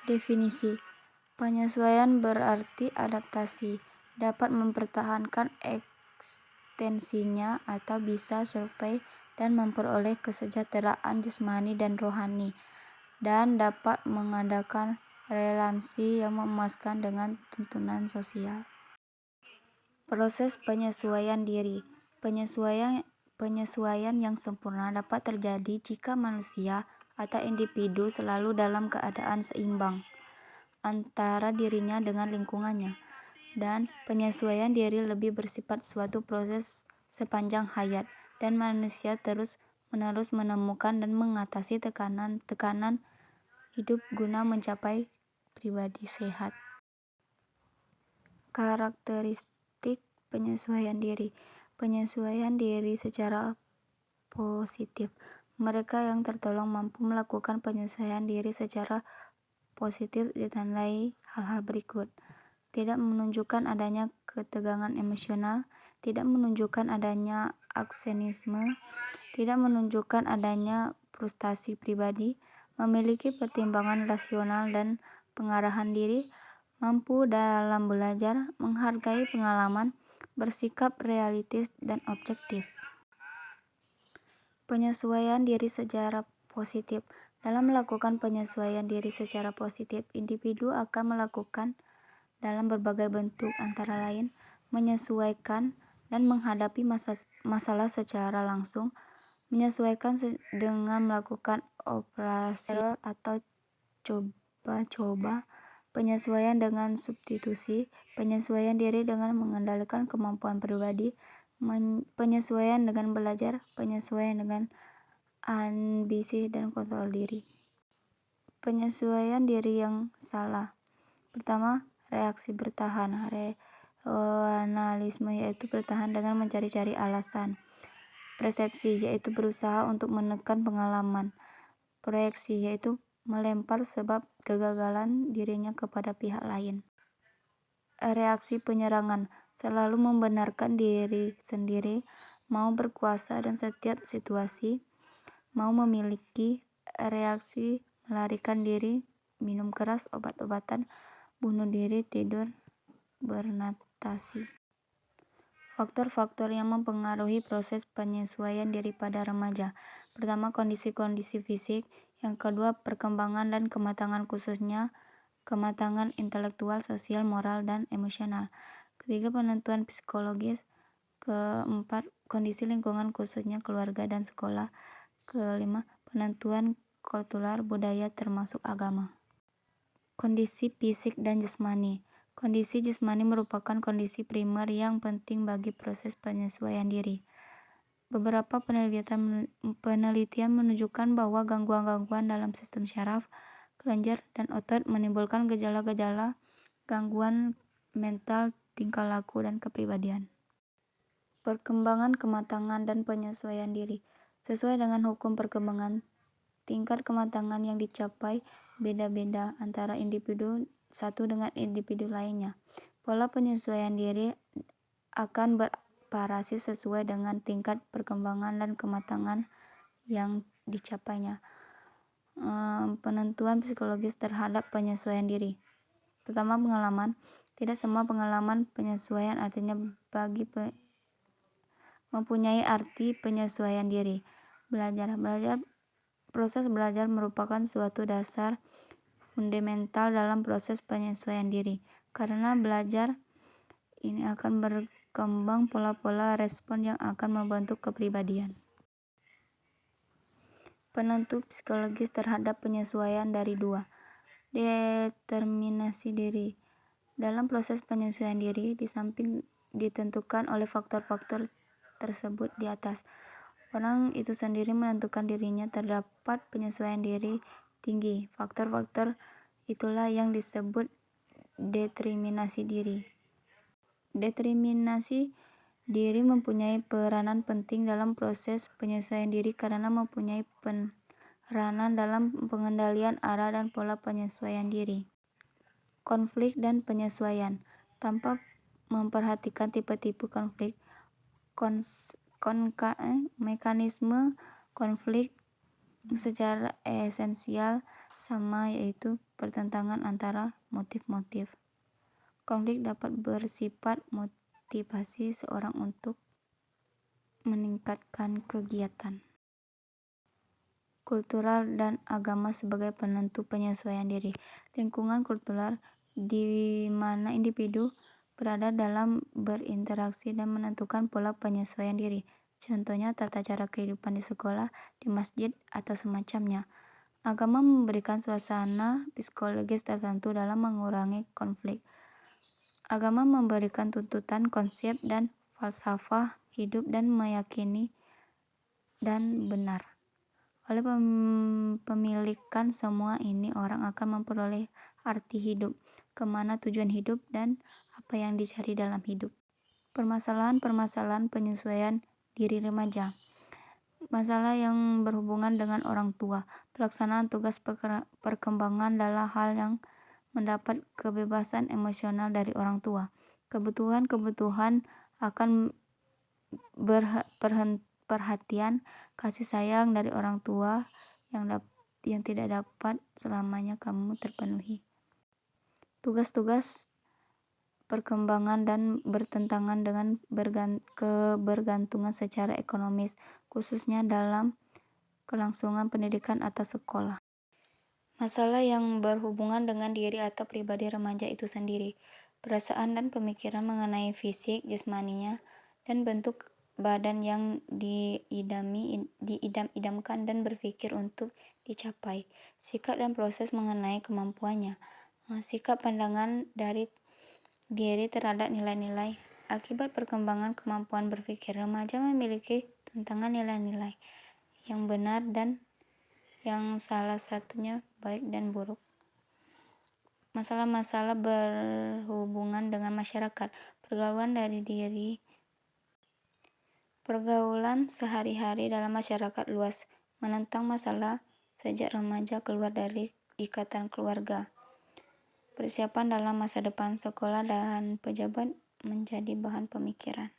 Definisi penyesuaian berarti adaptasi, dapat mempertahankan ekstensinya atau bisa survei dan memperoleh kesejahteraan jasmani dan rohani, dan dapat mengadakan relasi yang memuaskan dengan tuntunan sosial. Proses penyesuaian diri. Penyesuaian yang sempurna dapat terjadi jika manusia atau individu selalu dalam keadaan seimbang antara dirinya dengan lingkungannya, dan penyesuaian diri lebih bersifat suatu proses sepanjang hayat, dan manusia terus-menerus menemukan dan mengatasi tekanan-tekanan hidup guna mencapai pribadi sehat. Karakteristik penyesuaian diri. Penyesuaian diri secara positif. Mereka yang tertolong mampu melakukan penyesuaian diri secara positif ditandai hal-hal berikut. Tidak menunjukkan adanya ketegangan emosional, tidak menunjukkan adanya aksenisme, tidak menunjukkan adanya frustasi pribadi, memiliki pertimbangan rasional dan pengarahan diri, mampu dalam belajar, menghargai pengalaman, bersikap realistis dan objektif. Penyesuaian diri secara positif. Dalam melakukan penyesuaian diri secara positif, individu akan melakukan dalam berbagai bentuk, antara lain menyesuaikan dan menghadapi masalah secara langsung, menyesuaikan dengan melakukan operasi atau coba-coba, penyesuaian dengan substitusi, penyesuaian diri dengan mengendalikan kemampuan pribadi, penyesuaian dengan belajar, penyesuaian dengan ambisi dan kontrol diri. Penyesuaian diri yang salah. Pertama, reaksi bertahan. Realisme yaitu bertahan dengan mencari-cari alasan. Persepsi yaitu berusaha untuk menekan pengalaman. Proyeksi yaitu melempar sebab kegagalan dirinya kepada pihak lain. Reaksi penyerangan selalu membenarkan diri sendiri, mau berkuasa dan setiap situasi, mau memiliki. Reaksi melarikan diri, minum keras, obat-obatan, bunuh diri, tidur, bernatasi. Faktor-faktor yang mempengaruhi proses penyesuaian diri pada remaja. Pertama, kondisi-kondisi fisik. Yang kedua, perkembangan dan kematangan, khususnya kematangan intelektual, sosial, moral, dan emosional. Ketiga, penentuan psikologis. Keempat, kondisi lingkungan, khususnya keluarga dan sekolah. Kelima, penentuan kultural, budaya termasuk agama. Kondisi fisik dan jasmani. Kondisi jasmani merupakan kondisi primer yang penting bagi proses penyesuaian diri. Beberapa penelitian menunjukkan bahwa gangguan-gangguan dalam sistem syaraf, kelenjar, dan otot menimbulkan gejala-gejala gangguan mental, tingkah laku, dan kepribadian. Perkembangan, kematangan, dan penyesuaian diri. Sesuai dengan hukum perkembangan, tingkat kematangan yang dicapai beda-beda antara individu satu dengan individu lainnya. Pola penyesuaian diri akan bervariasi sesuai dengan tingkat perkembangan dan kematangan yang dicapainya. Penentuan psikologis terhadap penyesuaian diri. Pertama, pengalaman. Tidak semua pengalaman penyesuaian artinya mempunyai arti penyesuaian diri. Proses belajar merupakan suatu dasar fundamental dalam proses penyesuaian diri. Karena belajar ini akan berkembang pola-pola respon yang akan membentuk kepribadian. Penentu psikologis terhadap penyesuaian dari dua. Determinasi diri. Dalam proses penyesuaian diri, di samping ditentukan oleh faktor-faktor tersebut di atas, orang itu sendiri menentukan dirinya. Terdapat penyesuaian diri tinggi. Faktor-faktor itulah yang disebut determinasi diri. Determinasi diri mempunyai peranan penting dalam proses penyesuaian diri karena mempunyai peranan dalam pengendalian arah dan pola penyesuaian diri. Konflik dan penyesuaian. Tanpa memperhatikan tipe-tipe konflik, mekanisme konflik secara esensial sama, yaitu pertentangan antara motif-motif. Konflik dapat bersifat motivasi seorang untuk meningkatkan kegiatan kultural dan agama sebagai penentu penyesuaian diri. Lingkungan kultural di mana individu berada dalam berinteraksi dan menentukan pola penyesuaian diri. Contohnya tata cara kehidupan di sekolah, di masjid, atau semacamnya. Agama memberikan suasana psikologis tertentu dalam mengurangi konflik. Agama memberikan tuntutan konsep dan falsafah hidup dan meyakini dan benar. Oleh pemilikan semua ini, orang akan memperoleh arti hidup, kemana tujuan hidup, dan apa yang dicari dalam hidup. Permasalahan-permasalahan penyesuaian diri remaja. Masalah yang berhubungan dengan orang tua. Pelaksanaan tugas perkembangan adalah hal yang mendapat kebebasan emosional dari orang tua. Kebutuhan-kebutuhan akan perhatian, kasih sayang dari orang tua yang tidak dapat selamanya kamu terpenuhi. Tugas-tugas perkembangan dan bertentangan dengan kebergantungan secara ekonomis, khususnya dalam kelangsungan pendidikan atas sekolah. Masalah yang berhubungan dengan diri atau pribadi remaja itu sendiri, perasaan dan pemikiran mengenai fisik, jasmaninya, dan bentuk badan yang diidam-idamkan dan berpikir untuk dicapai, sikap dan proses mengenai kemampuannya, sikap pandangan dari diri terhadap nilai-nilai. Akibat perkembangan kemampuan berpikir, remaja memiliki tantangan nilai-nilai yang benar dan yang salah satunya baik dan buruk. Masalah-masalah berhubungan dengan masyarakat, pergaulan sehari-hari dalam masyarakat luas, menentang masalah sejak remaja keluar dari ikatan keluarga. Persiapan dalam masa depan, sekolah dan pejabat menjadi bahan pemikiran.